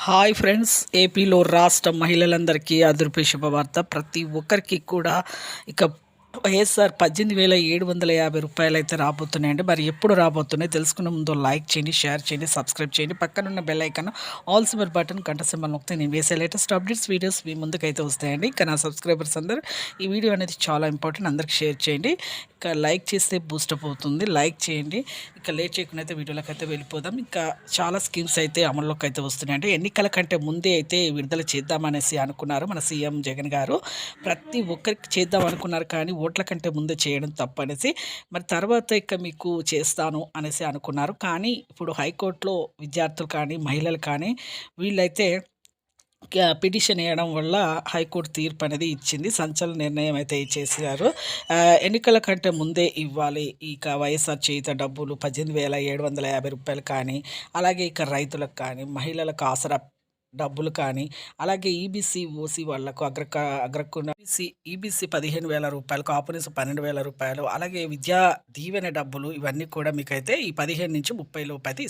Hi friends, ఏపీలో రాష్ట్ర మహిళలందరికీ అదృశ్య శుభవార్త. ప్రతి ఒక్కరికి కూడా ఇక వైఎస్ఆర్ 18,750 రూపాయలు అయితే రాబోతున్నాయండి. మరి ఎప్పుడు రాబోతున్నాయి తెలుసుకునే ముందు లైక్ చేయండి, షేర్ చేయండి, సబ్స్క్రైబ్ చేయండి. పక్కనున్న bell icon all Simar button గంట సింబల్ నొక్కితే నేను వేసే లేటెస్ట్ అప్డేట్స్ వీడియోస్ మీ ముందుకైతే వస్తాయండి. ఇక నా సబ్స్క్రైబర్స్ అందరూ ఈ వీడియో అనేది చాలా ఇంపార్టెంట్, అందరికి షేర్ చేయండి. ఇక లైక్ చేస్తే బూస్టప్ అవుతుంది, లైక్ చేయండి. ఇక లేట్ చేయకుండా అయితే వీడియోలోకి అయితే వెళ్ళిపోదాం. ఇంకా చాలా స్కీమ్స్ అయితే అమల్లోకి అయితే వస్తున్నాయి. అంటే ఎన్నికల కంటే ముందే అయితే విడుదల చేద్దామనేసి అనుకున్నారు మన సీఎం జగన్ గారు. ప్రతి ఒక్కరికి చేద్దాం అనుకున్నారు, కానీ ఓట్ల కంటే ముందే చేయడం తప్పనేసి మరి తర్వాత ఇక మీకు చేస్తాను అనేసి అనుకున్నారు. కానీ ఇప్పుడు హైకోర్టులో విద్యార్థులు కానీ మహిళలు కానీ వీళ్ళైతే పిటిషన్ వేయడం వల్ల హైకోర్టు తీర్పు అనేది ఇచ్చింది. సంచలన నిర్ణయం అయితే ఇచ్చేసారు. ఎన్నికల కంటే ముందే ఇవ్వాలి ఇక వైఎస్ఆర్ చేయుత డబ్బులు 18,750 రూపాయలు కానీ, అలాగే ఇక రైతులకు కానీ, మహిళలకు ఆసరా డబ్బులు కానీ, అలాగే ఈబీసీ ఓసీ వాళ్లకు అగ్రకున్న ఈబీసీ 15,000 రూపాయలు, కాపునేసి 12,000 రూపాయలు, అలాగే విద్యా దీవెన డబ్బులు ఇవన్నీ కూడా మీకైతే ఈ 15 నుంచి 30 లోపు అయితే